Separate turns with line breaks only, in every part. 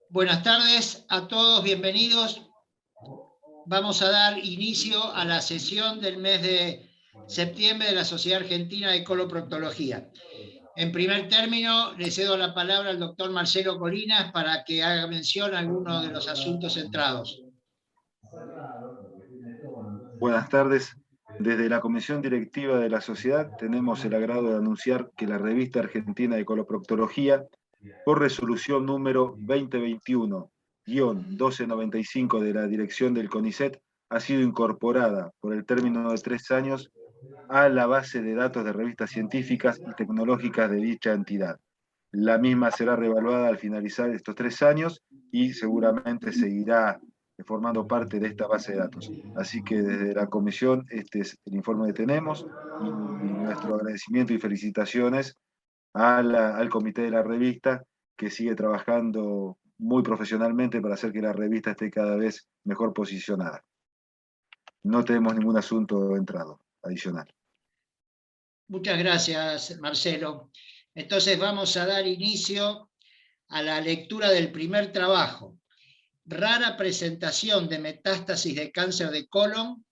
Buenas tardes a todos, bienvenidos. Vamos a dar inicio a la sesión del mes de septiembre de la Sociedad Argentina de Coloproctología. En primer término, le cedo la palabra al doctor Marcelo Colinas para que haga mención a algunos de los asuntos centrados.
Buenas tardes. Desde la Comisión Directiva de la Sociedad tenemos el agrado de anunciar que la Revista Argentina de Coloproctología, por resolución número 2021-1295 de la dirección del CONICET, ha sido incorporada por el término de 3 años a la base de datos de revistas científicas y tecnológicas de dicha entidad. La misma será reevaluada al finalizar estos 3 años y seguramente seguirá formando parte de esta base de datos. Así que desde la comisión este es el informe que tenemos y nuestro agradecimiento y felicitaciones al comité de la revista, que sigue trabajando muy profesionalmente para hacer que la revista esté cada vez mejor posicionada. No tenemos ningún asunto entrado adicional.
Muchas gracias, Marcelo. Entonces vamos a dar inicio a la lectura del primer trabajo. Rara presentación de metástasis de cáncer de colon.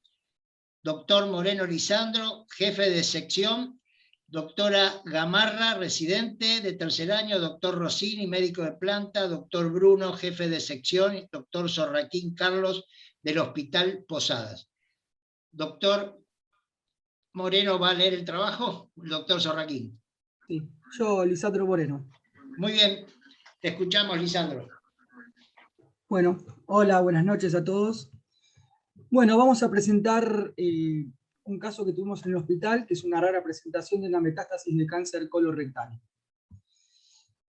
Doctor Moreno Lisandro, jefe de sección. Doctora Gamarra, residente de tercer año. Doctor Rossini, médico de planta. Doctor Bruno, jefe de sección. Y doctor Sorraquín Carlos, del Hospital Posadas. Doctor Moreno, ¿va a leer el trabajo? El doctor Sorraquín.
Sí, yo, Lisandro Moreno.
Muy bien, te escuchamos, Lisandro.
Bueno, hola, buenas noches a todos. Bueno, vamos a presentar un caso que tuvimos en el hospital, que es una rara presentación de una metástasis de cáncer colorectal.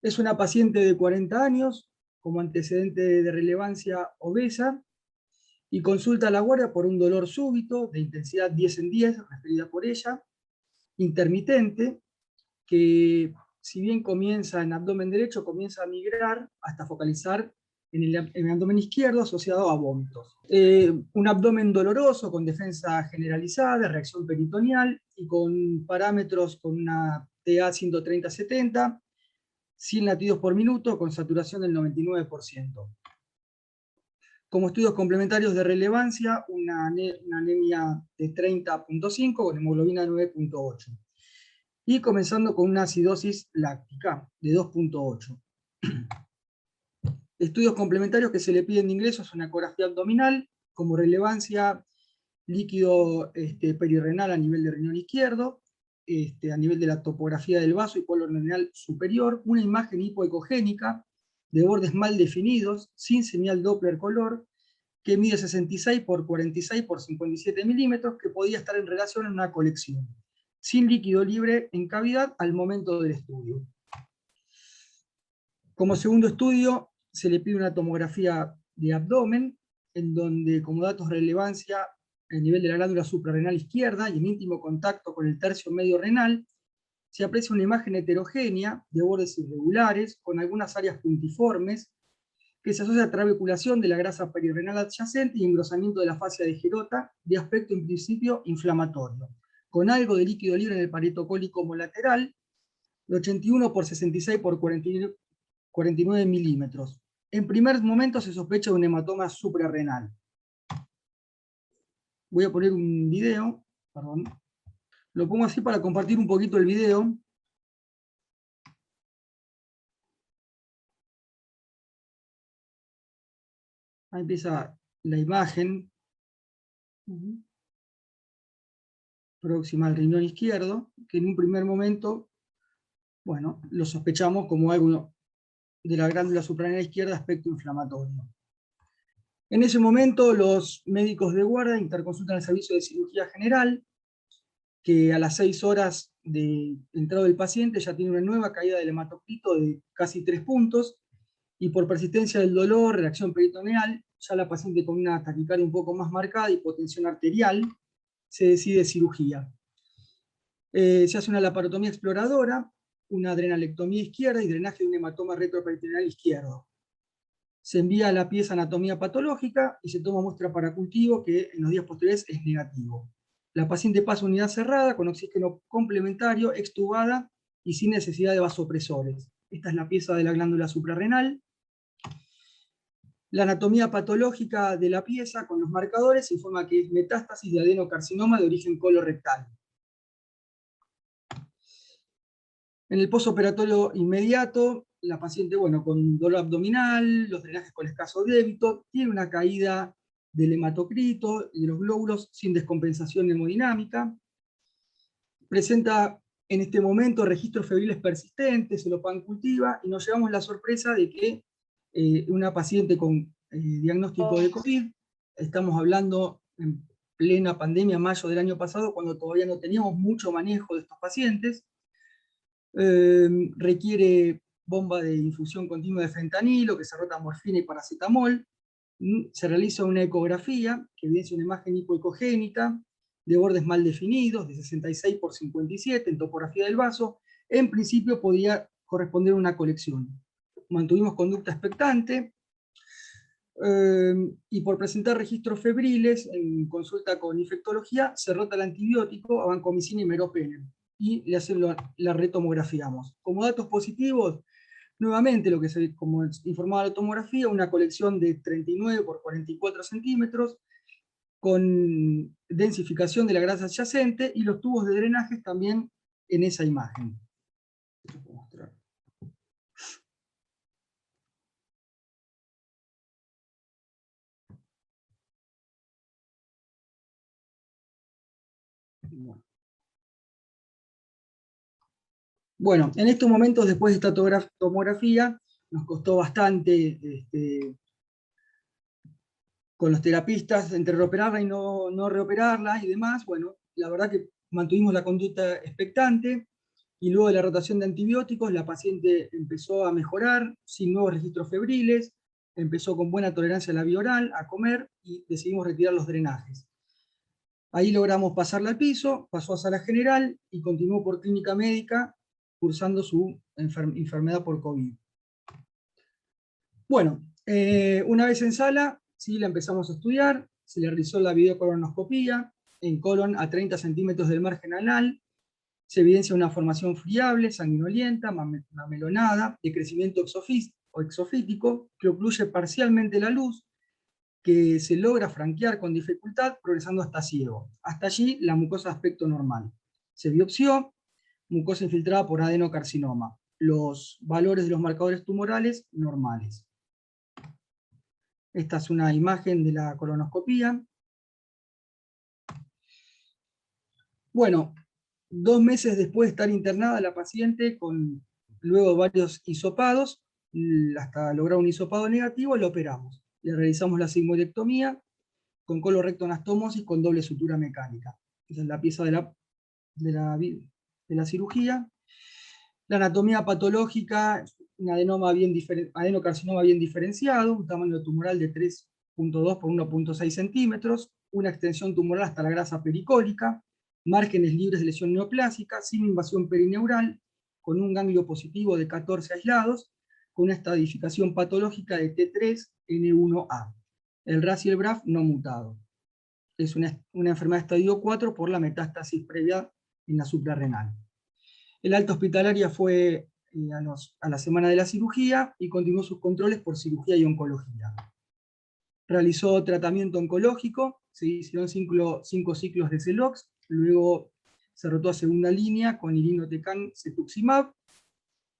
Es una paciente de 40 años, como antecedente de relevancia obesa, y consulta a la guardia por un dolor súbito, de intensidad 10 en 10, referida por ella, intermitente, que si bien comienza en abdomen derecho, comienza a migrar hasta focalizar en el abdomen izquierdo asociado a vómitos. Un abdomen doloroso, con defensa generalizada, reacción peritoneal y con parámetros con una TA 130-70, 100 latidos por minuto, con saturación del 99%. Como estudios complementarios de relevancia, una anemia de 30.5 con hemoglobina 9.8. Y comenzando con una acidosis láctica de 2.8. Estudios complementarios que se le piden de ingreso es una ecografía abdominal, como relevancia líquido perirenal a nivel de riñón izquierdo, a nivel de la topografía del vaso y polo renal superior, una imagen hipoecogénica de bordes mal definidos, sin señal Doppler color, que mide 66 por 46 por 57 milímetros, que podía estar en relación en una colección, sin líquido libre en cavidad al momento del estudio. Como segundo estudio, se le pide una tomografía de abdomen, en donde como datos de relevancia, el nivel de la glándula suprarrenal izquierda y en íntimo contacto con el tercio medio renal, se aprecia una imagen heterogénea de bordes irregulares, con algunas áreas puntiformes, que se asocia a trabeculación de la grasa perirenal adyacente y engrosamiento de la fascia de Gerota, de aspecto en principio inflamatorio, con algo de líquido libre en el pareto cólico lateral, de 81 por 66 por 49 milímetros. En primer momento se sospecha de un hematoma suprarrenal. Voy a poner un video, perdón. Lo pongo así para compartir un poquito el video. Ahí empieza la imagen próxima al riñón izquierdo, que en un primer momento, bueno, lo sospechamos como algo de la glándula suprarrenal izquierda, aspecto inflamatorio. En ese momento, los médicos de guardia interconsultan el servicio de cirugía general, que a las 6 horas de entrada del paciente ya tiene una nueva caída del hematocrito de casi 3 puntos, y por persistencia del dolor, reacción peritoneal, ya la paciente con una taquicardia un poco más marcada, hipotensión arterial, se decide cirugía. Se hace una laparotomía exploradora, una adrenalectomía izquierda y drenaje de un hematoma retroperitoneal izquierdo. Se envía la pieza anatomía patológica y se toma muestra para cultivo, que en los días posteriores es negativo. La paciente pasa a unidad cerrada con oxígeno complementario, extubada y sin necesidad de vasopresores. Esta es la pieza de la glándula suprarrenal. La anatomía patológica de la pieza con los marcadores informa que es metástasis de adenocarcinoma de origen colorectal. En el postoperatorio inmediato, la paciente, con dolor abdominal, los drenajes con escaso débito, tiene una caída del hematocrito y de los glóbulos sin descompensación hemodinámica. Presenta en este momento registros febriles persistentes, se lo pancultiva, y nos llevamos la sorpresa de que una paciente con diagnóstico de COVID, estamos hablando en plena pandemia, mayo del año pasado, cuando todavía no teníamos mucho manejo de estos pacientes, requiere bomba de infusión continua de fentanilo, que se rota morfina y paracetamol, se realiza una ecografía que evidencia una imagen hipoecogénica de bordes mal definidos, de 66 por 57 en topografía del vaso. En principio podría corresponder a una colección. Mantuvimos conducta expectante, y por presentar registros febriles en consulta con infectología, se rota el antibiótico a vancomicina y meropenem, y la retomografiamos. Como datos positivos, nuevamente, lo que como informaba la tomografía, una colección de 39 por 44 centímetros, con densificación de la grasa adyacente, y los tubos de drenaje también en esa imagen. Bueno, en estos momentos, después de esta tomografía, nos costó bastante con los terapistas entre reoperarla y no reoperarla y demás. Bueno, la verdad que mantuvimos la conducta expectante, y luego de la rotación de antibióticos, la paciente empezó a mejorar, sin nuevos registros febriles, empezó con buena tolerancia a la vía oral, a comer, y decidimos retirar los drenajes. Ahí logramos pasarla al piso, pasó a sala general y continuó por clínica médica, cursando su enfermedad por COVID. Bueno, una vez en sala, sí, la empezamos a estudiar, se le realizó la videocolonoscopía, en colon a 30 centímetros del margen anal, se evidencia una formación friable, sanguinolienta, mamelonada, de crecimiento exofítico, que ocluye parcialmente la luz, que se logra franquear con dificultad, progresando hasta ciego. Hasta allí, la mucosa de aspecto normal. Se biopsió, mucosa infiltrada por adenocarcinoma. Los valores de los marcadores tumorales, normales. Esta es una imagen de la colonoscopía. Bueno, 2 meses después de estar internada la paciente, luego de varios hisopados, hasta lograr un hisopado negativo, la operamos. Le realizamos la sigmoidectomía con colorectoanastomosis con doble sutura mecánica. Esa es la pieza de la cirugía. La anatomía patológica, un adenocarcinoma bien diferenciado, un tamaño tumoral de 3.2 por 1.6 centímetros, una extensión tumoral hasta la grasa pericólica, márgenes libres de lesión neoplásica, sin invasión perineural, con un ganglio positivo de 14 aislados, con una estadificación patológica de T3N1A. El RAS y el BRAF no mutado. Es una enfermedad de estadio 4 por la metástasis previa en la suprarrenal. El alta hospitalaria fue a la semana de la cirugía, y continuó sus controles por cirugía y oncología. Realizó tratamiento oncológico, se hicieron 5 ciclos de Celox, luego se rotó a segunda línea con irinotecan cetuximab.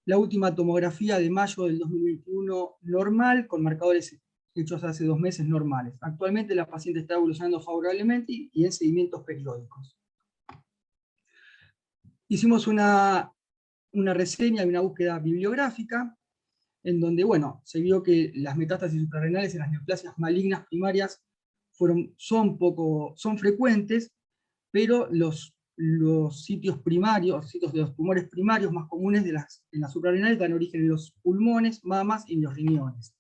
La última tomografía de mayo del 2021 normal, con marcadores hechos hace 2 meses normales. Actualmente la paciente está evolucionando favorablemente y en seguimientos periódicos. Hicimos una reseña y una búsqueda bibliográfica, en donde, se vio que las metástasis suprarrenales en las neoplasias malignas primarias son frecuentes, pero los sitios primarios, sitios de los tumores primarios más comunes en las suprarrenales dan origen en los pulmones, mamas y en los riñones.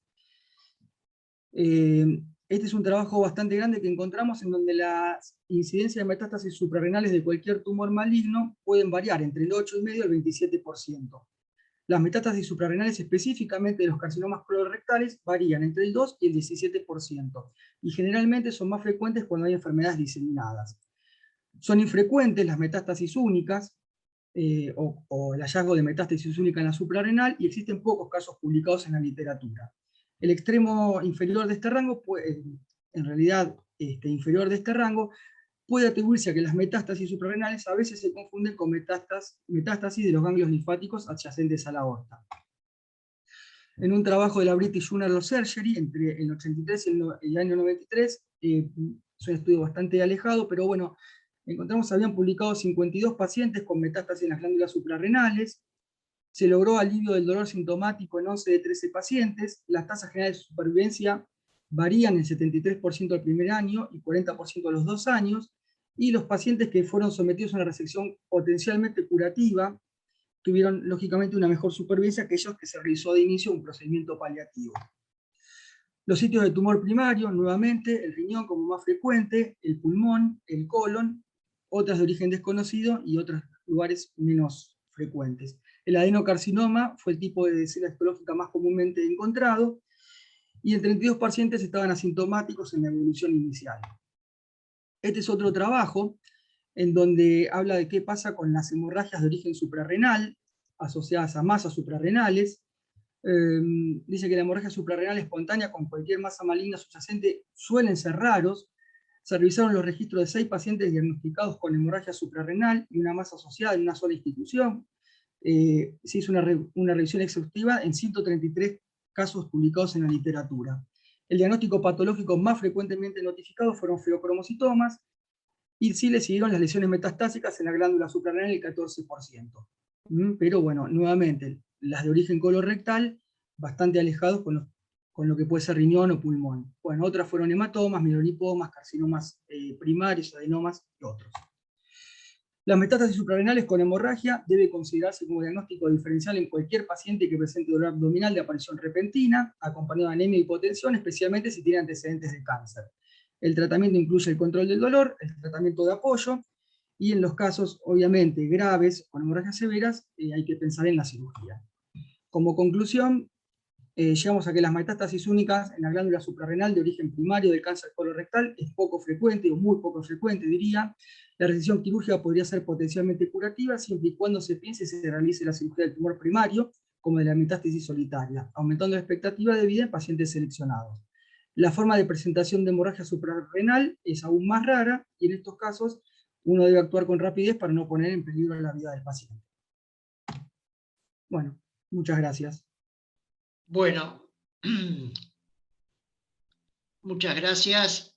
Este es un trabajo bastante grande que encontramos, en donde la incidencia de metástasis suprarrenales de cualquier tumor maligno pueden variar entre el 8,5% y el 27%. Las metástasis suprarrenales, específicamente de los carcinomas colorectales, varían entre el 2 y el 17%, y generalmente son más frecuentes cuando hay enfermedades diseminadas. Son infrecuentes las metástasis únicas, o el hallazgo de metástasis única en la suprarrenal, y existen pocos casos publicados en la literatura. El extremo inferior de este rango, en realidad inferior de este rango, puede atribuirse a que las metástasis suprarrenales a veces se confunden con metástasis de los ganglios linfáticos adyacentes a la aorta. En un trabajo de la British Journal of Surgery, entre el 83 y el año 93, es un estudio bastante alejado, pero bueno, encontramos que habían publicado 52 pacientes con metástasis en las glándulas suprarrenales. Se logró alivio del dolor sintomático en 11 de 13 pacientes. Las tasas generales de supervivencia varían en 73% al primer año y 40% a los 2 años. Y los pacientes que fueron sometidos a una resección potencialmente curativa tuvieron, lógicamente, una mejor supervivencia que aquellos que se realizó de inicio un procedimiento paliativo. Los sitios de tumor primario, nuevamente, el riñón como más frecuente, el pulmón, el colon, otras de origen desconocido y otros lugares menos frecuentes. El adenocarcinoma fue el tipo de célula histológica más comúnmente encontrado, y en 32 pacientes estaban asintomáticos en la evolución inicial. Este es otro trabajo en donde habla de qué pasa con las hemorragias de origen suprarrenal, asociadas a masas suprarrenales. Dice que la hemorragia suprarrenal espontánea con cualquier masa maligna subyacente suelen ser raros. Se revisaron los registros de 6 pacientes diagnosticados con hemorragia suprarrenal y una masa asociada en una sola institución. Se hizo una revisión exhaustiva en 133 casos publicados en la literatura. El diagnóstico patológico más frecuentemente notificado fueron feocromocitomas, y sí le siguieron las lesiones metastásicas en la glándula suprarrenal el 14%. Pero bueno, nuevamente, las de origen colorectal, bastante alejados con lo que puede ser riñón o pulmón. Bueno, otras fueron hematomas, mielolipomas, carcinomas primarios, adenomas y otros. Las metástasis suprarrenales con hemorragia debe considerarse como diagnóstico diferencial en cualquier paciente que presente dolor abdominal de aparición repentina, acompañado de anemia y hipotensión, especialmente si tiene antecedentes de cáncer. El tratamiento incluye el control del dolor, el tratamiento de apoyo, y en los casos, obviamente, graves, con hemorragias severas, hay que pensar en la cirugía. Como conclusión, llegamos a que las metástasis únicas en la glándula suprarrenal de origen primario del cáncer colorectal es poco frecuente, o muy poco frecuente, diría. La resección quirúrgica podría ser potencialmente curativa, siempre y cuando se piense y se realice la cirugía del tumor primario, como de la metástasis solitaria, aumentando la expectativa de vida en pacientes seleccionados. La forma de presentación de hemorragia suprarrenal es aún más rara, y en estos casos uno debe actuar con rapidez para no poner en peligro la vida del paciente. Bueno, muchas gracias.
Bueno, muchas gracias.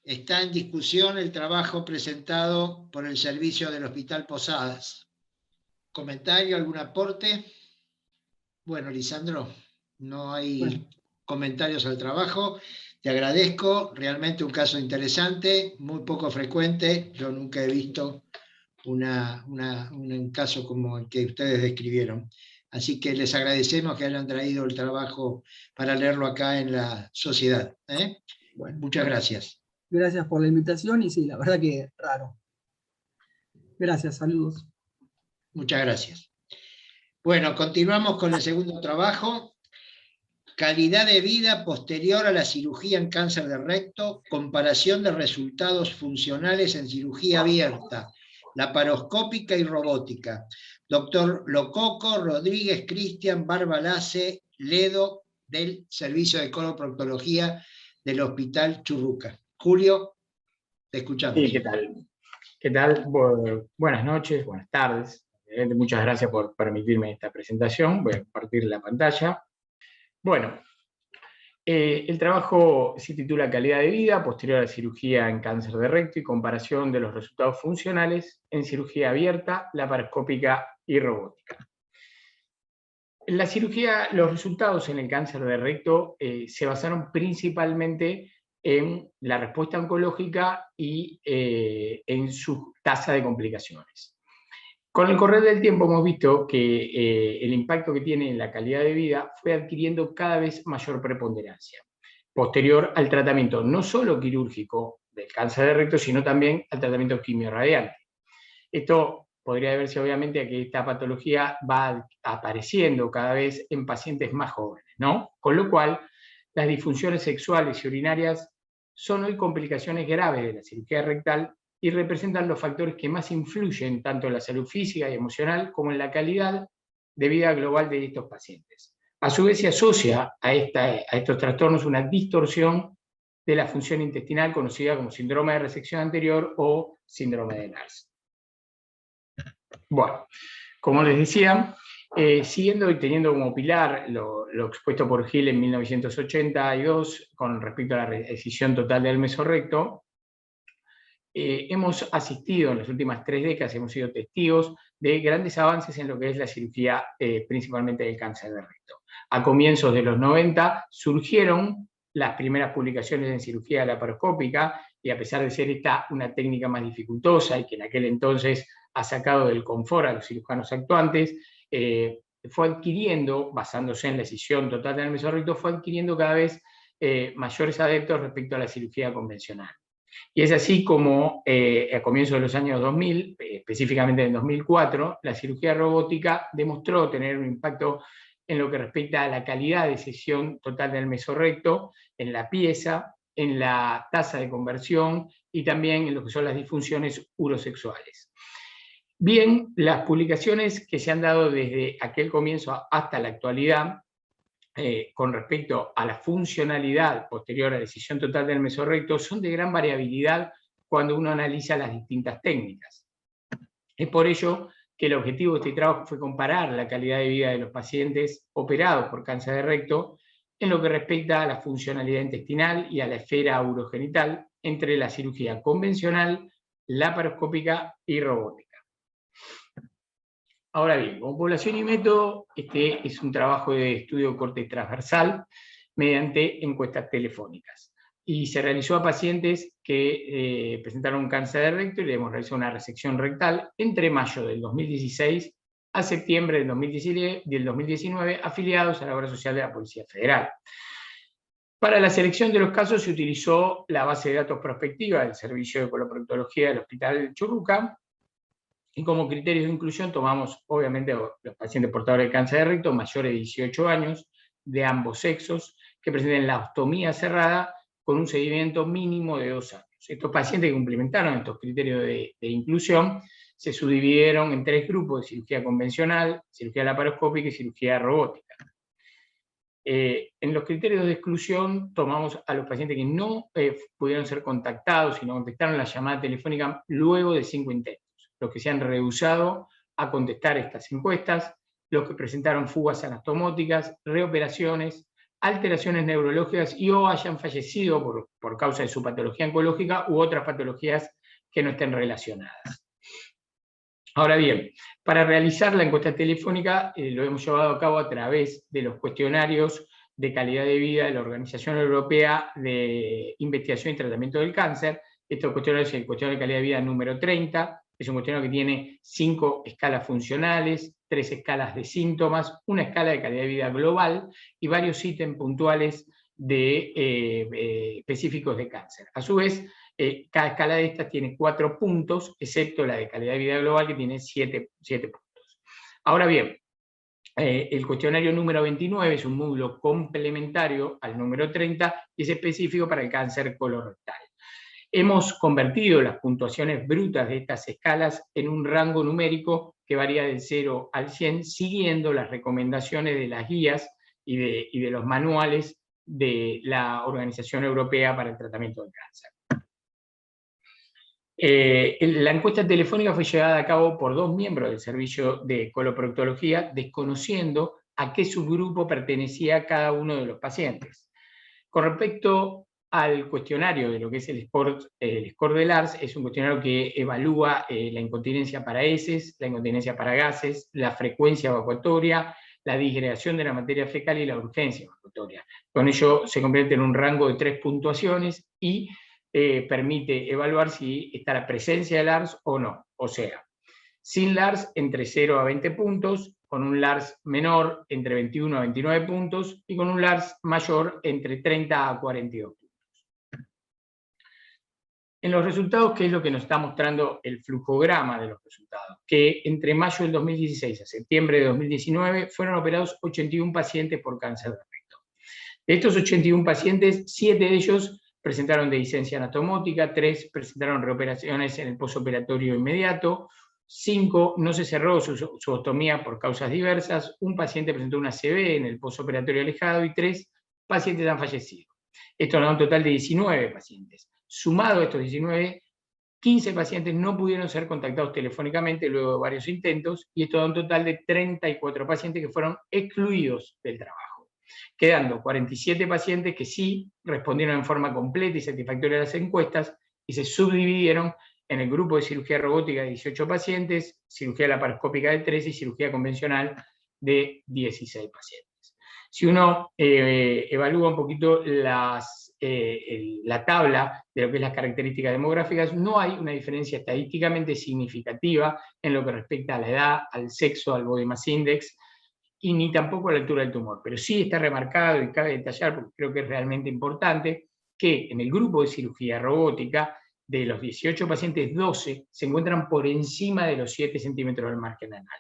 Está en discusión el trabajo presentado por el servicio del Hospital Posadas. ¿Comentario, algún aporte? Bueno, Lisandro, no hay comentarios al trabajo. Te agradezco, realmente un caso interesante, muy poco frecuente. Yo nunca he visto un caso como el que ustedes describieron. Así que les agradecemos que hayan traído el trabajo para leerlo acá en la sociedad. Bueno, muchas gracias.
Gracias por la invitación, y sí, la verdad que raro. Gracias, saludos.
Muchas gracias. Bueno, continuamos con el segundo trabajo. Calidad de vida posterior a la cirugía en cáncer de recto, comparación de resultados funcionales en cirugía abierta, laparoscópica y robótica. Doctor Lococo, Rodríguez, Cristian, Barbalace, Ledo, del Servicio de Coloproctología del Hospital Churruca. Julio, te escuchamos.
Sí, ¿qué tal? ¿Qué tal? Buenas noches, buenas tardes. Muchas gracias por permitirme esta presentación. Voy a compartir la pantalla. Bueno, el trabajo se titula Calidad de vida posterior a la cirugía en cáncer de recto y comparación de los resultados funcionales en cirugía abierta, laparoscópica y robótica. En la cirugía, los resultados en el cáncer de recto se basaron principalmente en la respuesta oncológica y en su tasa de complicaciones. Con el correr del tiempo hemos visto que el impacto que tiene en la calidad de vida fue adquiriendo cada vez mayor preponderancia, posterior al tratamiento no solo quirúrgico del cáncer de recto, sino también al tratamiento quimiorradiante. Esto podría deberse obviamente a que esta patología va apareciendo cada vez en pacientes más jóvenes, ¿no? Con lo cual, las disfunciones sexuales y urinarias son hoy complicaciones graves de la cirugía rectal y representan los factores que más influyen tanto en la salud física y emocional como en la calidad de vida global de estos pacientes. A su vez se asocia a estos trastornos una distorsión de la función intestinal conocida como síndrome de resección anterior o síndrome de Lars. Bueno, como les decía, siguiendo y teniendo como pilar lo expuesto por Hill en 1982 con respecto a la resección total del mesorrecto, hemos asistido en las últimas 3 décadas, hemos sido testigos de grandes avances en lo que es la cirugía, principalmente del cáncer de recto. A comienzos de los 90 surgieron las primeras publicaciones en cirugía laparoscópica, y a pesar de ser esta una técnica más dificultosa y que en aquel entonces ha sacado del confort a los cirujanos actuantes, fue adquiriendo, basándose en la escisión total del mesorrecto, fue adquiriendo cada vez mayores adeptos respecto a la cirugía convencional. Y es así como a comienzos de los años 2000, específicamente en 2004, la cirugía robótica demostró tener un impacto en lo que respecta a la calidad de sección total del mesorrecto, en la pieza, en la tasa de conversión y también en lo que son las disfunciones urosexuales. Bien, las publicaciones que se han dado desde aquel comienzo hasta la actualidad, con respecto a la funcionalidad posterior a la decisión total del mesorrecto, son de gran variabilidad cuando uno analiza las distintas técnicas. Es por ello que el objetivo de este trabajo fue comparar la calidad de vida de los pacientes operados por cáncer de recto en lo que respecta a la funcionalidad intestinal y a la esfera urogenital entre la cirugía convencional, laparoscópica y robótica. Ahora bien, como población y método, este es un trabajo de estudio de corte transversal mediante encuestas telefónicas. Y se realizó a pacientes que presentaron un cáncer de recto y le hemos realizado una resección rectal entre mayo del 2016 a septiembre del 2019, afiliados a la Obra Social de la Policía Federal. Para la selección de los casos se utilizó la base de datos prospectiva del Servicio de Coloproctología del Hospital Churruca, y como criterios de inclusión tomamos, obviamente, los pacientes portadores de cáncer de recto mayores de 18 años, de ambos sexos, que presenten la ostomía cerrada con un seguimiento mínimo de 2 años. Estos pacientes que cumplimentaron estos criterios de inclusión se subdividieron en 3 grupos de cirugía convencional, cirugía laparoscópica y cirugía robótica. En los criterios de exclusión tomamos a los pacientes que no pudieron ser contactados y no contestaron la llamada telefónica luego de 5 intentos. Los que se han rehusado a contestar estas encuestas, los que presentaron fugas anastomóticas, reoperaciones, alteraciones neurológicas y o hayan fallecido por causa de su patología oncológica u otras patologías que no estén relacionadas. Ahora bien, para realizar la encuesta telefónica lo hemos llevado a cabo a través de los cuestionarios de calidad de vida de la Organización Europea de Investigación y Tratamiento del Cáncer. Este cuestionario es el cuestionario de calidad de vida número 30, es un cuestionario que tiene 5 escalas funcionales, 3 escalas de síntomas, una escala de calidad de vida global y varios ítems puntuales específicos de cáncer. A su vez, cada escala de estas tiene 4 puntos, excepto la de calidad de vida global que tiene 7 puntos. Ahora bien, el cuestionario número 29 es un módulo complementario al número 30 y es específico para el cáncer colorectal. Hemos convertido las puntuaciones brutas de estas escalas en un rango numérico que varía del 0 al 100, siguiendo las recomendaciones de las guías y de los manuales de la Organización Europea para el Tratamiento del Cáncer. La encuesta telefónica fue llevada a cabo por 2 miembros del Servicio de Coloproctología, desconociendo a qué subgrupo pertenecía cada uno de los pacientes. Con respecto al cuestionario de lo que es el score de Lars, es un cuestionario que evalúa la incontinencia para heces, la incontinencia para gases, la frecuencia evacuatoria, la disgregación de la materia fecal y la urgencia evacuatoria. Con ello se convierte en un rango de 3 puntuaciones y permite evaluar si está la presencia de Lars o no. O sea, sin Lars entre 0 a 20 puntos, con un Lars menor entre 21 a 29 puntos y con un Lars mayor entre 30 a 42 puntos. En los resultados, ¿qué es lo que nos está mostrando el flujograma de los resultados? Que entre mayo del 2016 a septiembre de 2019 fueron operados 81 pacientes por cáncer de recto. De estos 81 pacientes, 7 de ellos presentaron dehiscencia anatomótica, 3 presentaron reoperaciones en el posoperatorio inmediato, 5 no se cerró su ostomía por causas diversas, un paciente presentó una ACV en el postoperatorio alejado y 3 pacientes han fallecido. Esto nos da un total de 19 pacientes. Sumado a estos 19, 15 pacientes no pudieron ser contactados telefónicamente luego de varios intentos, y esto da un total de 34 pacientes que fueron excluidos del trabajo, quedando 47 pacientes que sí respondieron en forma completa y satisfactoria a las encuestas y se subdividieron en el grupo de cirugía robótica de 18 pacientes, cirugía laparoscópica de 13 y cirugía convencional de 16 pacientes. Si uno evalúa un poquito la tabla de lo que es las características demográficas, no hay una diferencia estadísticamente significativa en lo que respecta a la edad, al sexo, al body mass index, y ni tampoco a la altura del tumor. Pero sí está remarcado, y cabe detallar, porque creo que es realmente importante, que en el grupo de cirugía robótica, de los 18 pacientes, 12 se encuentran por encima de los 7 centímetros del margen anal.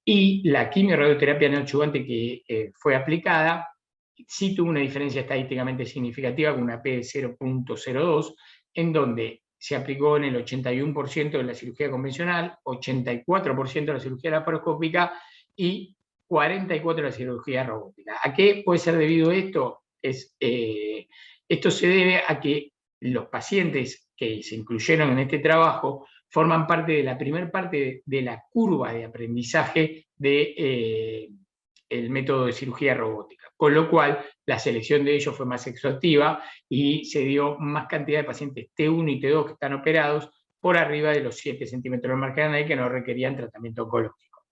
Y la quimio-radioterapia neoadjuvante que fue aplicada sí tuvo una diferencia estadísticamente significativa con una P de 0.02, en donde se aplicó en el 81% de la cirugía convencional, 84% de la cirugía laparoscópica y 44% de la cirugía robótica. ¿A qué puede ser debido esto? Esto se debe a que los pacientes que se incluyeron en este trabajo forman parte de la primera parte de la curva de aprendizaje del método de cirugía robótica, con lo cual la selección de ellos fue más exhaustiva y se dio más cantidad de pacientes T1 y T2 que están operados por arriba de los 7 centímetros del margen anal y que no requerían tratamiento oncológico.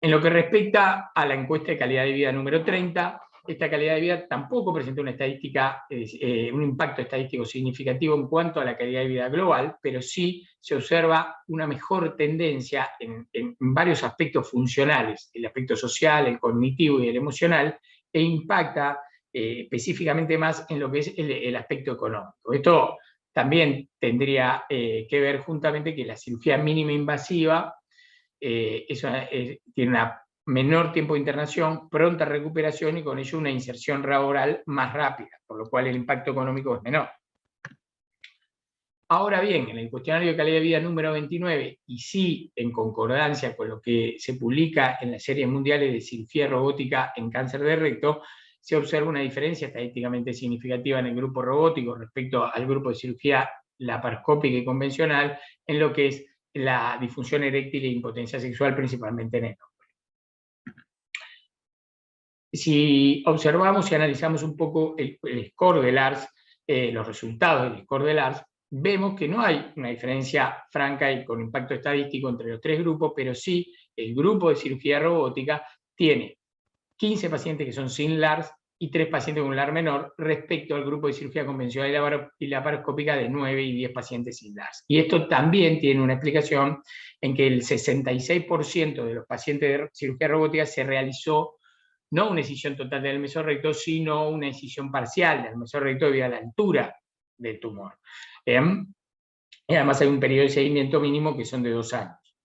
En lo que respecta a la encuesta de calidad de vida número 30, esta calidad de vida tampoco presentó una estadística, un impacto estadístico significativo en cuanto a la calidad de vida global, pero sí se observa una mejor tendencia en varios aspectos funcionales, el aspecto social, el cognitivo y el emocional, e impacta específicamente más en lo que es el aspecto económico. Esto también tendría que ver juntamente que la cirugía mínima invasiva tiene una menor tiempo de internación, pronta recuperación y con ello una inserción laboral más rápida, por lo cual el impacto económico es menor. Ahora bien, en el cuestionario de calidad de vida número 29, y sí en concordancia con lo que se publica en las series mundiales de cirugía robótica en cáncer de recto, se observa una diferencia estadísticamente significativa en el grupo robótico respecto al grupo de cirugía laparoscópica y convencional en lo que es la disfunción eréctil e impotencia sexual, principalmente en el hombre. Si observamos y analizamos un poco el score de Lars, los resultados del score de Lars, vemos que no hay una diferencia franca y con impacto estadístico entre los tres grupos, pero sí el grupo de cirugía robótica tiene 15 pacientes que son sin Lars y 3 pacientes con LAR menor respecto al grupo de cirugía convencional y laparoscópica de 9 y 10 pacientes sin Lars. Y esto también tiene una explicación en que el 66% de los pacientes de cirugía robótica se realizó no una incisión total del mesorrecto, sino una incisión parcial del mesorrecto debido a la altura del tumor. Y además hay un periodo de seguimiento mínimo que son de 2 años.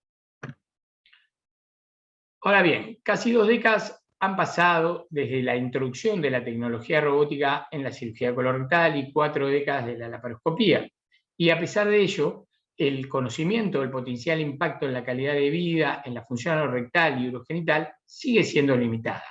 Ahora bien, casi 2 décadas han pasado desde la introducción de la tecnología robótica en la cirugía colorectal y 4 décadas de la laparoscopía. Y a pesar de ello, el conocimiento del potencial impacto en la calidad de vida, en la función rectal y urogenital, sigue siendo limitada.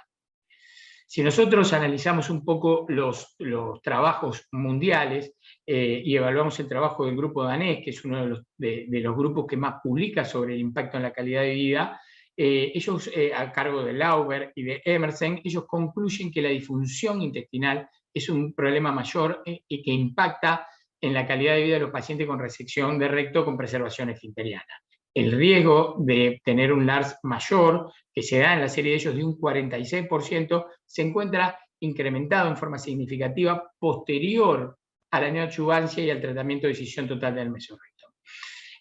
Si nosotros analizamos un poco los trabajos mundiales y evaluamos el trabajo del grupo danés, que es uno de los grupos que más publica sobre el impacto en la calidad de vida, ellos, a cargo de Lauber y de Emerson, ellos concluyen que la disfunción intestinal es un problema mayor y que impacta en la calidad de vida de los pacientes con resección de recto con preservación esfinteriana. El riesgo de tener un LARS mayor, que se da en la serie de ellos de un 46%, se encuentra incrementado en forma significativa posterior a la neoadjuvancia y al tratamiento de decisión total del mesorrecto.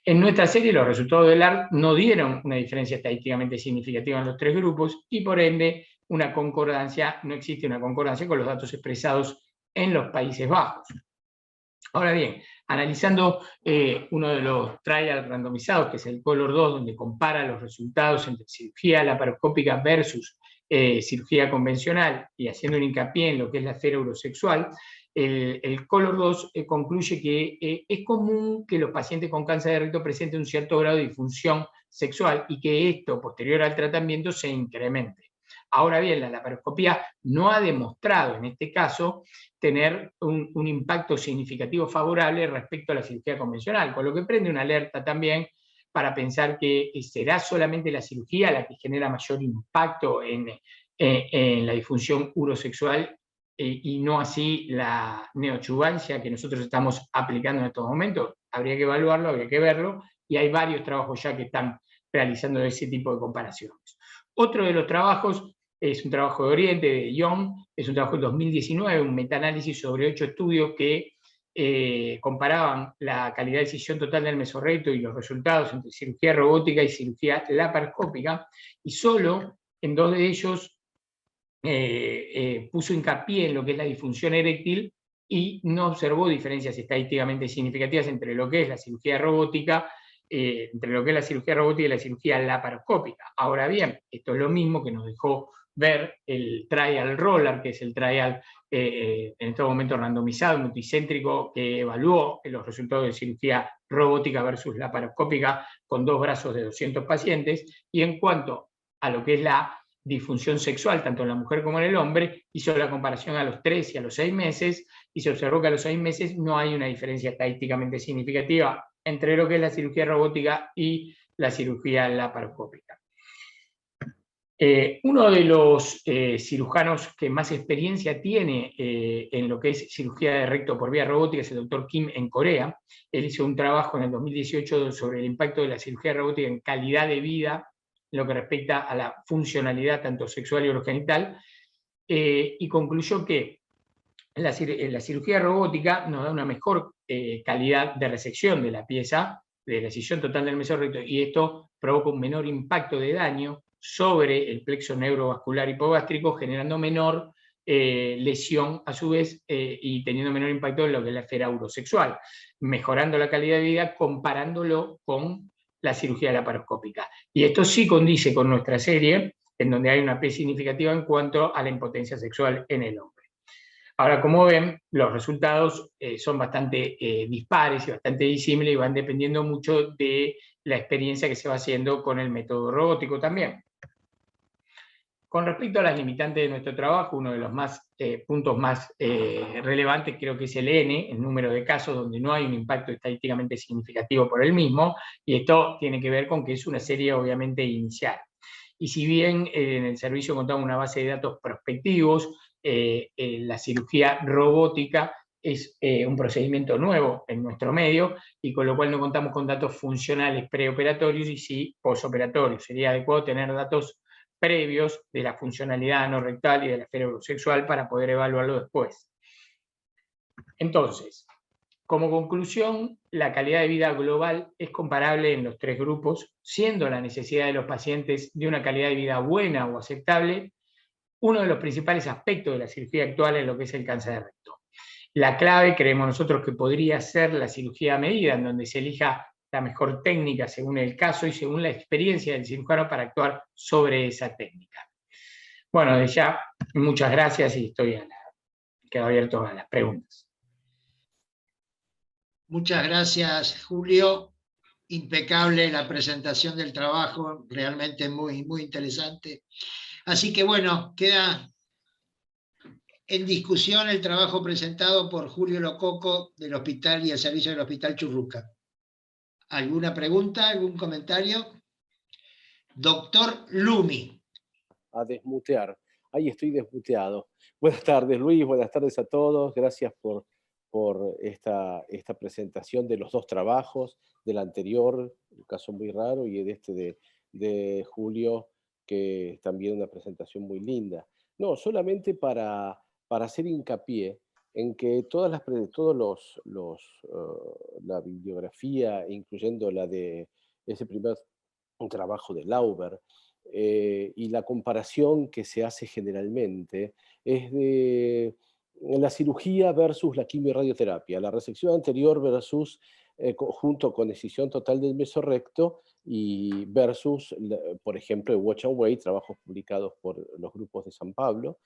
En nuestra serie los resultados del LARS no dieron una diferencia estadísticamente significativa en los 3 grupos y por ende no existe una concordancia con los datos expresados en los Países Bajos. Ahora bien, analizando uno de los trials randomizados, que es el COLOR 2, donde compara los resultados entre cirugía laparoscópica versus cirugía convencional y haciendo un hincapié en lo que es la esfera urosexual, el Color 2 concluye que es común que los pacientes con cáncer de recto presenten un cierto grado de disfunción sexual y que esto, posterior al tratamiento, se incremente. Ahora bien, la laparoscopía no ha demostrado, en este caso, tener un impacto significativo favorable respecto a la cirugía convencional, con lo que prende una alerta también para pensar que será solamente la cirugía la que genera mayor impacto en la disfunción urosexual y no así la neoadjuvancia que nosotros estamos aplicando en estos momentos. Habría que evaluarlo, habría que verlo, y hay varios trabajos ya que están realizando ese tipo de comparaciones. Otro de los trabajos es un trabajo de Oriente, de Young, es un trabajo de 2019, un metaanálisis sobre 8 estudios que comparaban la calidad de decisión total del mesorrecto y los resultados entre cirugía robótica y cirugía laparoscópica, y solo en 2 de ellos puso hincapié en lo que es la disfunción eréctil y no observó diferencias estadísticamente significativas entre lo que es la cirugía robótica, y la cirugía laparoscópica. Ahora bien, esto es lo mismo que nos dejó ver el trial roller, que es el trial en este momento randomizado, multicéntrico, que evaluó los resultados de cirugía robótica versus laparoscópica con 2 brazos de 200 pacientes, y en cuanto a lo que es la disfunción sexual, tanto en la mujer como en el hombre, hizo la comparación a los 3 y a los 6 meses, y se observó que a los 6 meses no hay una diferencia estadísticamente significativa entre lo que es la cirugía robótica y la cirugía laparoscópica. Uno de los cirujanos que más experiencia tiene en lo que es cirugía de recto por vía robótica es el doctor Kim en Corea. Él hizo un trabajo en el 2018 sobre el impacto de la cirugía robótica en calidad de vida, en lo que respecta a la funcionalidad tanto sexual y urogenital, y concluyó que la cirugía robótica nos da una mejor calidad de resección de la pieza, de la decisión total del mesorrecto, y esto provoca un menor impacto de daño sobre el plexo neurovascular hipogástrico, generando menor lesión a su vez y teniendo menor impacto en lo que es la esfera urosexual, mejorando la calidad de vida comparándolo con la cirugía laparoscópica. Y esto sí condice con nuestra serie, en donde hay una P significativa en cuanto a la impotencia sexual en el hombre. Ahora, como ven, los resultados son bastante dispares y bastante disímiles y van dependiendo mucho de la experiencia que se va haciendo con el método robótico también. Con respecto a las limitantes de nuestro trabajo, uno de los puntos más relevantes creo que es el N, el número de casos donde no hay un impacto estadísticamente significativo por el mismo, y esto tiene que ver con que es una serie obviamente inicial. Y si bien en el servicio contamos una base de datos prospectivos, la cirugía robótica es un procedimiento nuevo en nuestro medio, y con lo cual no contamos con datos funcionales preoperatorios y sí posoperatorios. Sería adecuado tener datos previos de la funcionalidad anorrectal y de la esfera urosexual para poder evaluarlo después. Entonces, como conclusión, la calidad de vida global es comparable en los 3 grupos, siendo la necesidad de los pacientes de una calidad de vida buena o aceptable uno de los principales aspectos de la cirugía actual en lo que es el cáncer de recto. La clave, creemos nosotros, que podría ser la cirugía a medida, en donde se elija la mejor técnica según el caso y según la experiencia del cirujano para actuar sobre esa técnica. Bueno, de ya, muchas gracias y quedo abierto a las preguntas.
Muchas gracias, Julio. Impecable la presentación del trabajo, realmente muy, muy interesante. Así que bueno, queda en discusión el trabajo presentado por Julio Lococo del hospital y el servicio del Hospital Churruca. ¿Alguna pregunta, algún comentario? Doctor Lumi.
A desmutear. Ahí estoy desmuteado. Buenas tardes, Luis. Buenas tardes a todos. Gracias por esta presentación de los 2 trabajos, del anterior, un caso muy raro, y de Julio, que también una presentación muy linda. No, solamente para hacer hincapié en que la bibliografía, incluyendo la de ese primer trabajo de Lauber, y la comparación que se hace generalmente es de la cirugía versus la quimio-radioterapia, la resección anterior versus, junto con decisión total del mesorrecto, y versus, por ejemplo, el Watch and Wait, trabajos publicados por los grupos de San Pablo,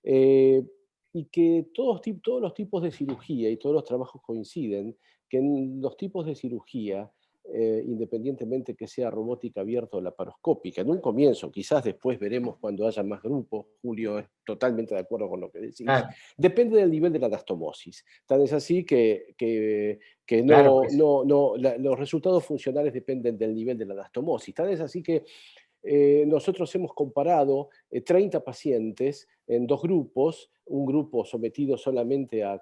y que todos los tipos de cirugía y todos los trabajos coinciden, que en los tipos de cirugía, independientemente que sea robótica abierta o laparoscópica, en un comienzo, quizás después veremos cuando haya más grupos, Julio es totalmente de acuerdo con lo que decís,
Claro.
depende del nivel de la anastomosis. Tan es así que
Claro, pues.
los resultados funcionales dependen del nivel de la anastomosis. Tan es así que nosotros hemos comparado 30 pacientes en dos grupos, un grupo sometido solamente a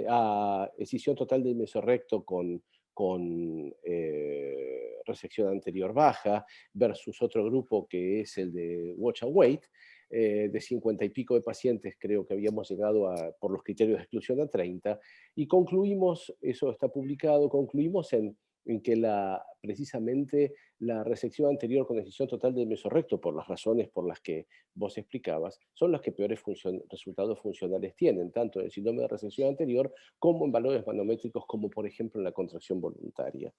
a escisión total del mesorrecto con resección anterior baja, versus otro grupo que es el de Watch and Wait, de 50 y pico de pacientes, creo que habíamos llegado por los criterios de exclusión a 30, y concluimos, eso está publicado, concluimos en que precisamente la resección anterior con excisión total del mesorrecto, por las razones por las que vos explicabas, son las que peores resultados funcionales tienen, tanto en el síndrome de resección anterior como en valores manométricos, como por ejemplo en la contracción voluntaria.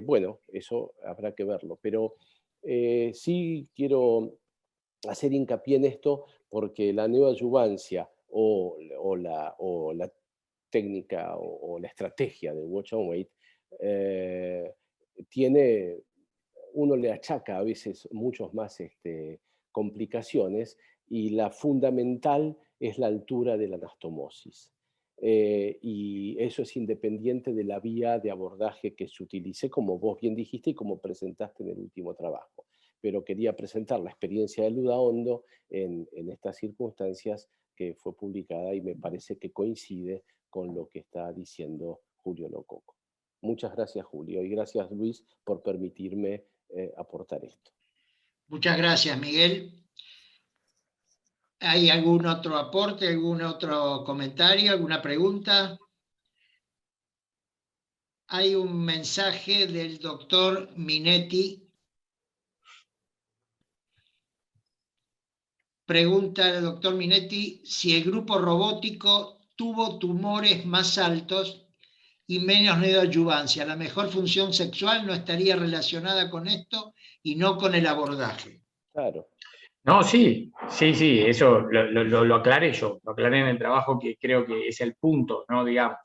Bueno, eso habrá que verlo, pero sí quiero hacer hincapié en esto porque la neoadyuvancia o la técnica o la estrategia del Watch and Wait uno le achaca a veces muchos más complicaciones, y la fundamental es la altura de la anastomosis. Y eso es independiente de la vía de abordaje que se utilice, como vos bien dijiste y como presentaste en el último trabajo. Pero quería presentar la experiencia de Luda Hondo en estas circunstancias, que fue publicada y me parece que coincide con lo que está diciendo Julio Lococo. Muchas gracias, Julio, y gracias, Luis, por permitirme aportar esto.
Muchas gracias, Miguel. ¿Hay algún otro aporte, algún otro comentario, alguna pregunta? Hay un mensaje del doctor Minetti. Pregunta el doctor Minetti si el grupo robótico tuvo tumores más altos y menos neoadyuvancia. La mejor función sexual no estaría relacionada con esto y no con el abordaje.
Claro.
No, sí, eso lo aclaré yo, lo aclaré en el trabajo, que creo que es el punto, ¿no? Digamos,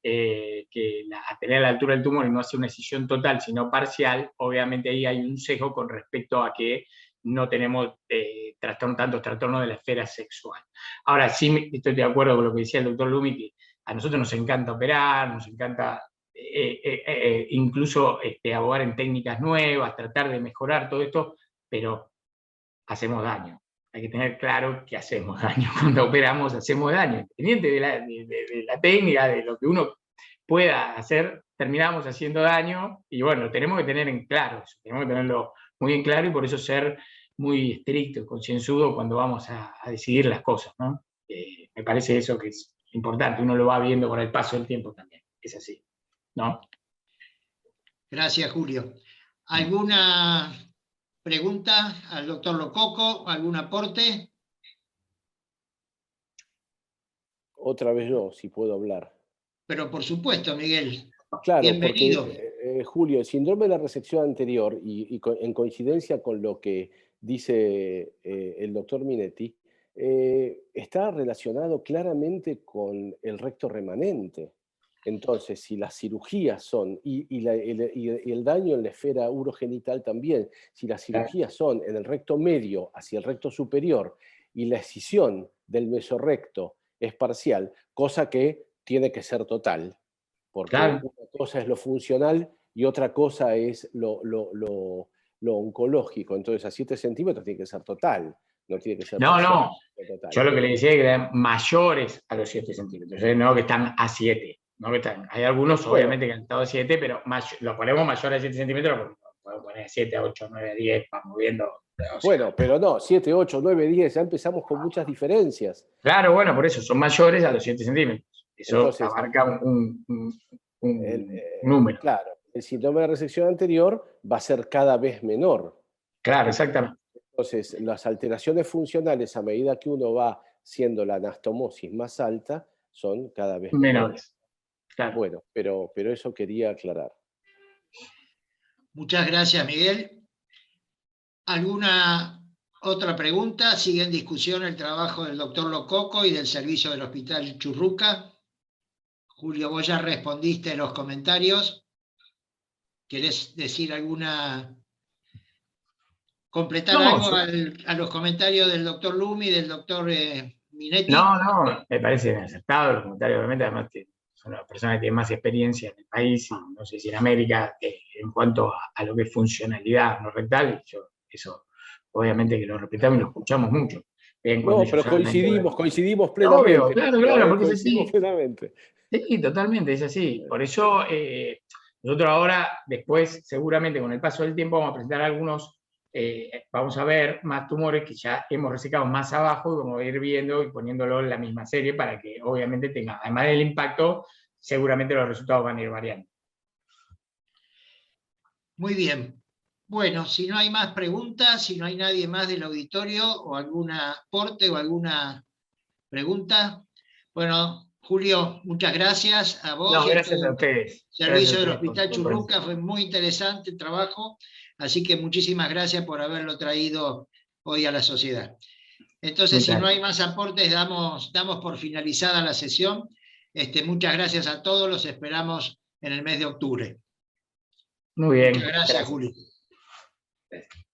que a tener a la altura del tumor y no hacer una excisión total, sino parcial, obviamente ahí hay un sesgo con respecto a que no tenemos tantos trastornos de la esfera sexual. Ahora, sí estoy de acuerdo con lo que decía el doctor Lumi, que a nosotros nos encanta operar, nos encanta incluso abogar en técnicas nuevas, tratar de mejorar todo esto, pero hacemos daño. Hay que tener claro que hacemos daño. Cuando operamos hacemos daño. Independiente de la técnica, de lo que uno pueda hacer, terminamos haciendo daño, y bueno, tenemos que tener en claro eso, tenemos que tenerlo muy en claro, y por eso ser muy estricto, concienzudo cuando vamos a decidir las cosas, ¿no? Me parece eso que es importante, uno lo va viendo con el paso del tiempo también, es así, ¿no?
Gracias, Julio. ¿Alguna pregunta al doctor Lococo? ¿Algún aporte?
Otra vez yo, si puedo hablar.
Pero por supuesto, Miguel.
Claro,
Bienvenido.
porque, Julio, el síndrome de la resección anterior, en coincidencia con lo que dice el doctor Minetti, está relacionado claramente con el recto remanente. Entonces, si las cirugías son, y el daño en la esfera urogenital también, si las cirugías son en el recto medio hacia el recto superior y la escisión del mesorrecto es parcial, cosa que tiene que ser total, porque
Claro.
una cosa es lo funcional y otra cosa es lo oncológico. Entonces, a 7 centímetros tiene que ser total, no tiene que ser
No,
parcial,
no.
total.
Yo lo que le decía es que eran mayores a los 7 centímetros, no que están a 7. No que están, hay algunos,
Bueno,
obviamente, que han estado a 7, pero lo ponemos mayor a 7 centímetros, porque lo podemos poner a 7, a 8, 9, 10, vamos viendo.
bueno, pero no, 7, 8, 9, 10, ya empezamos con muchas diferencias.
Claro, bueno, por eso, son mayores a los 7 centímetros. Eso
Entonces,
abarca un número.
claro, el síndrome de resección anterior va a ser cada vez menor.
Claro, exactamente.
Entonces, las alteraciones funcionales, a medida que uno va siendo la anastomosis más alta, son cada vez menores.
Menores. Claro.
Bueno, pero eso quería aclarar.
Muchas gracias, Miguel. ¿Alguna otra pregunta? ¿Sigue en discusión el trabajo del doctor Lococo y del servicio del Hospital Churruca? Julio, vos ya respondiste los comentarios. ¿Querés decir alguna... completar algo a los comentarios del doctor Lumi, del doctor Minetti?
No, me parece acertado los comentarios, obviamente, además que son las personas que tienen más experiencia en el país, y no sé si en América, en cuanto a lo que es funcionalidad no rectal, eso obviamente que lo respetamos y lo escuchamos mucho.
No, pero coincidimos plenamente.
Obvio, claro, porque es así.
Coincidimos plenamente.
Sí, totalmente, es así. Por eso nosotros ahora, después, seguramente con el paso del tiempo, vamos a presentar algunos, vamos a ver más tumores que ya hemos resecado más abajo y vamos a ir viendo y poniéndolo en la misma serie para que obviamente tenga, además del impacto, seguramente los resultados van a ir variando.
Muy bien. Bueno, si no hay más preguntas, si no hay nadie más del auditorio o algún aporte o alguna pregunta, bueno, Julio, muchas gracias a vos.
No, gracias a ustedes.
Servicio del Hospital Churruca, fue muy interesante el trabajo, así que muchísimas gracias por haberlo traído hoy a la sociedad. Entonces, si no hay más aportes, damos por finalizada la sesión. Muchas gracias a todos, los esperamos en el mes de octubre.
Muy bien.
Muchas gracias, Julio.
Gracias.